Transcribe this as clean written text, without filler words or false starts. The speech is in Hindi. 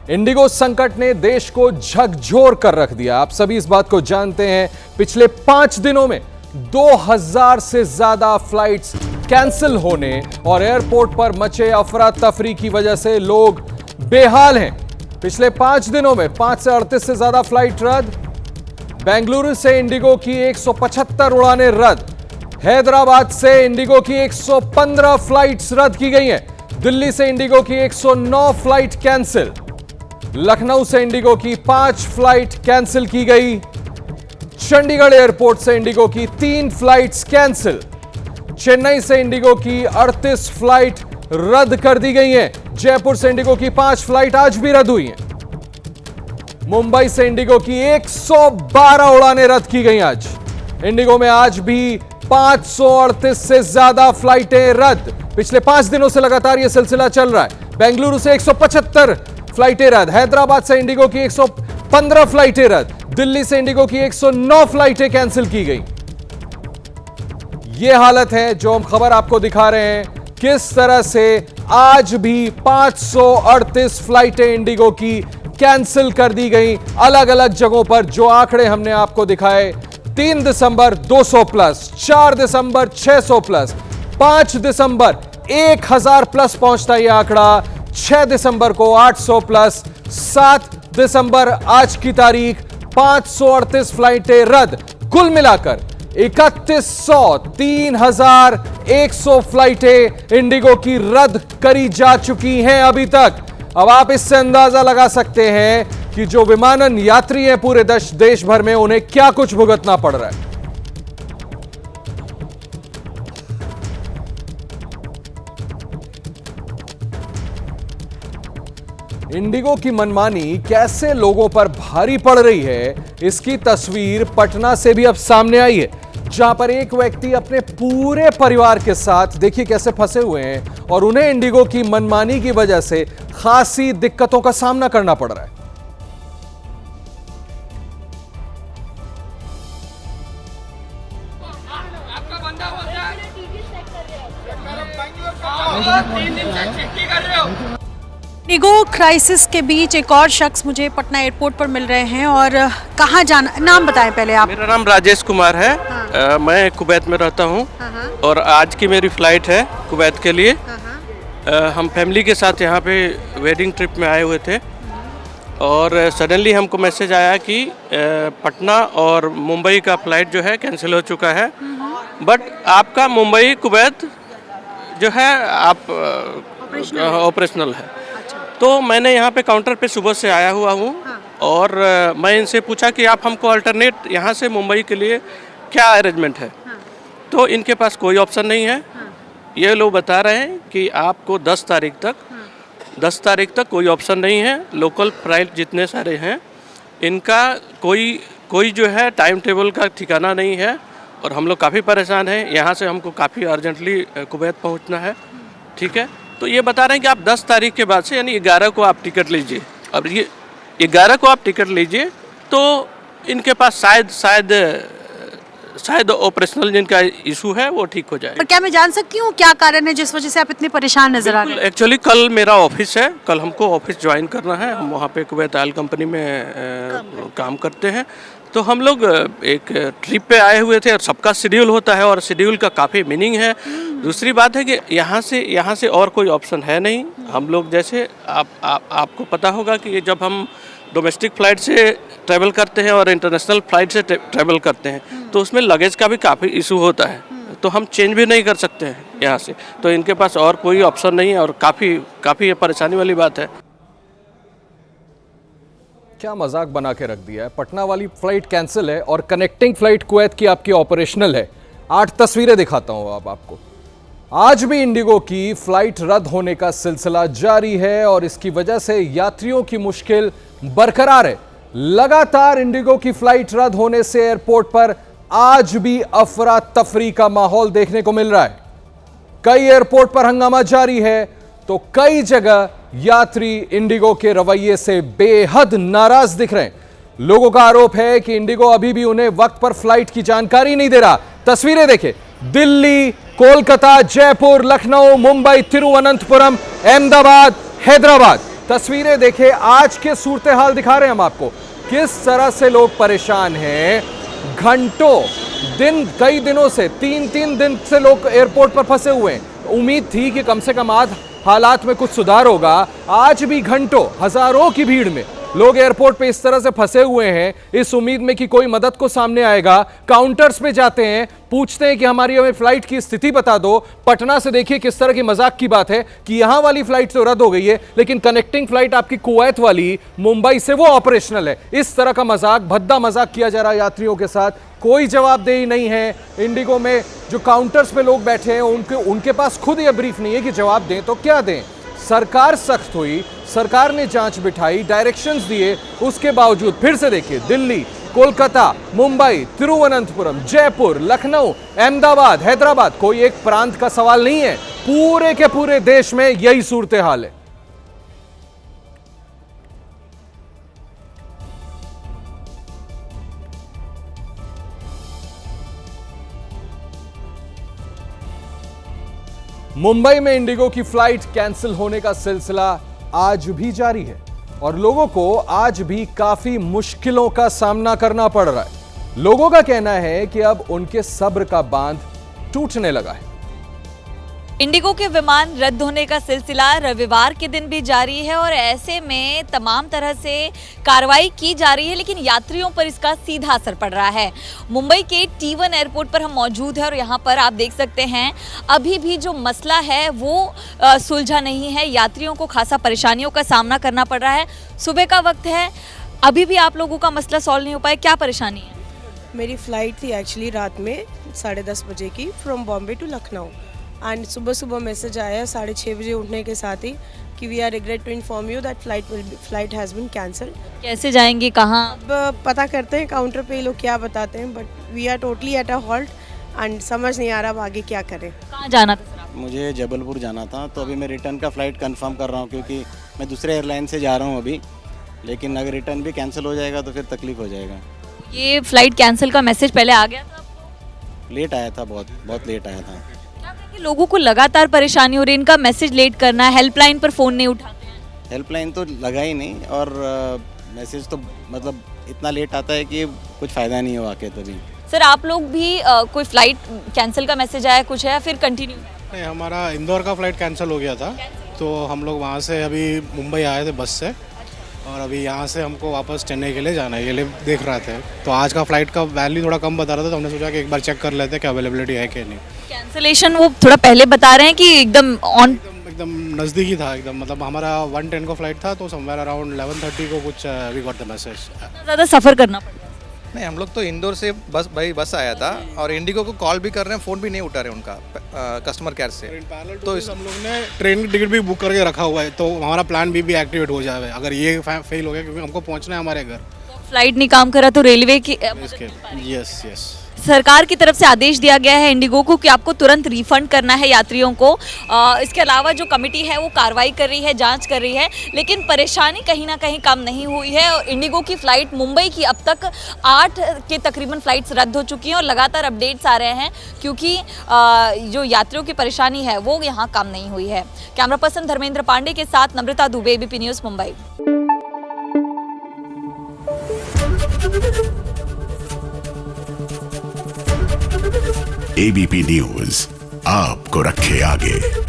इंडिगो संकट ने देश को झकझोर कर रख दिया। आप सभी इस बात को जानते हैं। पिछले 5 दिनों में 2000 से ज्यादा फ्लाइट्स कैंसिल होने और एयरपोर्ट पर मचे अफरा तफरी की वजह से लोग बेहाल हैं। पिछले 5 दिनों में 5 से 38 से ज्यादा फ्लाइट रद्द। बेंगलुरु से इंडिगो की 175 उड़ानें रद्द। हैदराबाद से इंडिगो की 115 फ्लाइट्स रद्द की गई हैं। दिल्ली से इंडिगो की 109 फ्लाइट कैंसिल। लखनऊ से इंडिगो की 5 फ्लाइट कैंसिल की गई। चंडीगढ़ एयरपोर्ट से इंडिगो की 3 फ्लाइट्स कैंसिल। चेन्नई से इंडिगो की 38 फ्लाइट रद्द कर दी गई हैं। जयपुर से इंडिगो की 5 फ्लाइट आज भी रद्द हुई हैं। मुंबई से इंडिगो की 112 उड़ानें रद्द की गई। आज इंडिगो में आज भी 538 से ज्यादा फ्लाइटें रद्द। पिछले 5 दिनों से लगातार यह सिलसिला चल रहा है। बेंगलुरु से 175 फ्लाइटें रद्द। हैदराबाद से इंडिगो की 115 फ्लाइटें रद्द। दिल्ली से इंडिगो की 109 फ्लाइटें कैंसिल की गई। यह हालत है जो हम खबर आपको दिखा रहे हैं, किस तरह से आज भी 538 फ्लाइटें इंडिगो की कैंसिल कर दी गई अलग अलग जगहों पर। जो आंकड़े हमने आपको दिखाए, 3 दिसंबर 200 प्लस, 4 दिसंबर 600 प्लस, 5 दिसंबर 1000 प्लस पहुंचता यह आंकड़ा, 6 दिसंबर को 800 प्लस, 7 दिसंबर आज की तारीख 538 फ्लाइटें रद्द। कुल मिलाकर 3100 फ्लाइटें इंडिगो की रद्द करी जा चुकी हैं अभी तक। अब आप इससे अंदाजा लगा सकते हैं कि जो विमानन यात्री हैं पूरे देश भर में, उन्हें क्या कुछ भुगतना पड़ रहा है। इंडिगो की मनमानी कैसे लोगों पर भारी पड़ रही है, इसकी तस्वीर पटना से भी अब सामने आई है, जहां पर एक व्यक्ति अपने पूरे परिवार के साथ देखिए कैसे फंसे हुए हैं और उन्हें इंडिगो की मनमानी की वजह से खासी दिक्कतों का सामना करना पड़ रहा है। इंडिगो क्राइसिस के बीच एक और शख्स मुझे पटना एयरपोर्ट पर मिल रहे हैं। और कहाँ जाना, नाम बताएं पहले आप। मेरा नाम राजेश कुमार है। हाँ। मैं कुवैत में रहता हूँ। हाँ। और आज की मेरी फ़्लाइट है कुवैत के लिए। हाँ। हम फैमिली के साथ यहाँ पे वेडिंग ट्रिप में आए हुए थे और सडनली हमको मैसेज आया कि पटना और मुंबई का फ़्लाइट जो है कैंसिल हो चुका है, बट आपका मुंबई कुवैत जो है आप ऑपरेशनल है। तो मैंने यहाँ पे काउंटर पे सुबह से आया हुआ हूँ। हाँ। और मैं इनसे पूछा कि आप हमको अल्टरनेट यहाँ से मुंबई के लिए क्या अरेंजमेंट है। हाँ। तो इनके पास कोई ऑप्शन नहीं है। हाँ। ये लोग बता रहे हैं कि आपको 10 तारीख तक कोई ऑप्शन नहीं है। लोकल फ्लाइट जितने सारे हैं इनका कोई जो है टाइम टेबल का ठिकाना नहीं है और हम लोग काफ़ी परेशान हैं। यहाँ से हमको काफ़ी अर्जेंटली कुवैत पहुँचना है। ठीक है, तो ये बता रहे हैं कि आप 10 तारीख के बाद से यानी 11 को आप टिकट लीजिए। अब ये 11 को आप टिकट लीजिए तो इनके पास शायद ऑपरेशनल जिनका इशू है वो ठीक हो जाए। पर क्या मैं जान सकती हूँ क्या कारण है जिस वजह से आप इतने परेशान नजर आ रहे हैं? एक्चुअली कल मेरा ऑफिस है, कल हमको ऑफिस ज्वाइन करना है। हम वहाँ पे कुवैत ऑयल कंपनी में काम करते हैं। तो हम लोग एक ट्रिप पे आए हुए थे और सबका शेड्यूल होता है और शेड्यूल का काफ़ी मीनिंग है। दूसरी बात है कि यहाँ से और कोई ऑप्शन है नहीं। हम लोग जैसे आपको पता होगा कि जब हम डोमेस्टिक फ़्लाइट से ट्रैवल करते हैं और इंटरनेशनल फ़्लाइट से ट्रैवल करते हैं तो उसमें लगेज का भी काफ़ी इशू होता है, तो हम चेंज भी नहीं कर सकते हैं यहाँ से। तो इनके पास और कोई ऑप्शन नहीं है और काफ़ी परेशानी वाली बात है। क्या मजाक बना के रख दिया है। पटना वाली फ्लाइट कैंसिल है और कनेक्टिंग फ्लाइट कुवैत की आपकी ऑपरेशनल है। 8 तस्वीरें दिखाता हूं अब आपको। आज भी इंडिगो की फ्लाइट रद्द होने का सिलसिला जारी है और इसकी वजह से यात्रियों की मुश्किल बरकरार है। लगातार इंडिगो की फ्लाइट रद्द होने से एयरपोर्ट पर आज भी अफरा तफरी का माहौल देखने को मिल रहा है। कई एयरपोर्ट पर हंगामा जारी है तो कई जगह यात्री इंडिगो के रवैये से बेहद नाराज दिख रहे हैं। लोगों का आरोप है कि इंडिगो अभी भी उन्हें वक्त पर फ्लाइट की जानकारी नहीं दे रहा। तस्वीरें देखें, दिल्ली, कोलकाता, जयपुर, लखनऊ, मुंबई, तिरुवनंतपुरम, अहमदाबाद, हैदराबाद, तस्वीरें देखें, आज के सूरत हाल दिखा रहे हैं हम आपको, किस तरह से लोग परेशान हैं। घंटों दिन, कई दिनों से, 3-3 दिन से लोग एयरपोर्ट पर फंसे हुए हैं। उम्मीद थी कि कम से कम आज हालात में कुछ सुधार होगा। आज भी घंटों, हजारों की भीड़ में लोग एयरपोर्ट पे इस तरह से फंसे हुए हैं, इस उम्मीद में कि कोई मदद को सामने आएगा। काउंटर्स पे जाते हैं, पूछते हैं कि हमारी हमें फ्लाइट की स्थिति बता दो। पटना से देखिए किस तरह की मजाक की बात है कि यहां वाली फ्लाइट तो रद्द हो गई है, लेकिन कनेक्टिंग फ्लाइट आपकी कुवैत वाली मुंबई से वो ऑपरेशनल है। इस तरह का मजाक, भद्दा मजाक किया जा रहा है यात्रियों के साथ। कोई जवाबदेही नहीं है। इंडिगो में जो काउंटर्स पे लोग बैठे हैं उनके पास खुद यह ब्रीफ नहीं है कि जवाब दें तो क्या दें। सरकार सख्त हुई, सरकार ने जांच बिठाई, डायरेक्शंस दिए, उसके बावजूद फिर से देखिए दिल्ली, कोलकाता, मुंबई, तिरुवनंतपुरम, जयपुर, लखनऊ, अहमदाबाद, हैदराबाद, कोई एक प्रांत का सवाल नहीं है, पूरे के पूरे देश में यही सूरत हाल है। मुंबई में इंडिगो की फ्लाइट कैंसिल होने का सिलसिला आज भी जारी है और लोगों को आज भी काफी मुश्किलों का सामना करना पड़ रहा है। लोगों का कहना है कि अब उनके सब्र का बांध टूटने लगा है। इंडिगो के विमान रद्द होने का सिलसिला रविवार के दिन भी जारी है और ऐसे में तमाम तरह से कार्रवाई की जा रही है, लेकिन यात्रियों पर इसका सीधा असर पड़ रहा है। मुंबई के T1 एयरपोर्ट पर हम मौजूद हैं और यहाँ पर आप देख सकते हैं अभी भी जो मसला है वो सुलझा नहीं है। यात्रियों को खासा परेशानियों का सामना करना पड़ रहा है। सुबह का वक्त है, अभी भी आप लोगों का मसला सॉल्व नहीं हो पाया, क्या परेशानी है? मेरी फ़्लाइट थी एक्चुअली रात में 10:30 बजे की from Bombay to Lucknow and सुबह मैसेज आया 6:30 बजे उठने के साथ ही कि we are regret to inform you that flight has been cancel. कैसे जाएंगे, कहाँ? अब पता करते हैं काउंटर पे ये लोग क्या बताते हैं, but we are totally at a halt and समझ नहीं आ रहा अब आगे क्या करें। कहाँ जाना था सर आपको? मुझे जबलपुर जाना था, तो अभी मैं रिटर्न का फ़्लाइट कंफर्म कर रहा हूँ क्योंकि मैं दूसरे एयरलाइन से जा रहा हूँ अभी, लेकिन अगर रिटर्न भी कैंसिल हो जाएगा तो फिर तकलीफ हो जाएगा। ये फ्लाइट कैंसिल का मैसेज पहले आ गया था आपको? लेट आया था, बहुत लेट आया था। क्या कहेंगे, लोगों को लगातार परेशानी हो रही है, इनका मैसेज लेट करना है, हेल्पलाइन पर फ़ोन नहीं उठाते हैं? हेल्पलाइन तो लगा ही नहीं और मैसेज तो मतलब इतना लेट आता है कि कुछ फ़ायदा नहीं हुआ के तभी। सर आप लोग भी कोई फ़्लाइट कैंसिल का मैसेज आया कुछ है या फिर कंटिन्यू? नहीं, हमारा इंदौर का फ़्लाइट कैंसिल हो गया था, तो हम लोग वहाँ से अभी मुंबई आए थे बस से और अभी यहाँ से हमको वापस चेन्नई के लिए जाना है, ये लिए देख रहे थे। तो आज का फ़्लाइट का वैल्यू थोड़ा कम बता रहा था, तो हमने सोचा कि एक बार चेक कर लेते हैं कि अवेलेबिलिटी है कि नहीं। कैंसिलेशन वो थोड़ा पहले बता रहे हैं कि एकदम ऑन? एकदम नज़दीक ही था, एकदम मतलब हमारा 1:10 को फ़्लाइट था, तो समवेयर अराउंड 11:30 को कुछ वी गॉट द मैसेज। ज़्यादा सफ़र करना पड़ता है? नहीं, हम लोग तो इंदौर से बस आया था और इंडिगो को कॉल भी कर रहे हैं, फ़ोन भी नहीं उठा रहे उनका कस्टमर केयर से। तो इस हम लोग ने ट्रेन की टिकट भी बुक करके रखा हुआ है, तो हमारा प्लान भी एक्टिवेट हो जाए अगर ये फेल हो गया, क्योंकि हमको पहुंचना है हमारे घर। फ्लाइट नहीं काम करा तो रेलवे की यस सरकार की तरफ से आदेश दिया गया है इंडिगो को कि आपको तुरंत रिफंड करना है यात्रियों को। इसके अलावा जो कमेटी है वो कार्रवाई कर रही है, जांच कर रही है, लेकिन परेशानी कहीं ना कहीं कम नहीं हुई है। और इंडिगो की फ़्लाइट मुंबई की अब तक 8 के तकरीबन फ़्लाइट्स रद्द हो चुकी हैं और लगातार अपडेट्स आ रहे हैं, क्योंकि जो यात्रियों की परेशानी है वो यहाँ कम नहीं हुई है। कैमरा पर्सन धर्मेंद्र पांडे के साथ Namrata Dubey, ABP news Mumbai. ABP news आपको रखे आगे।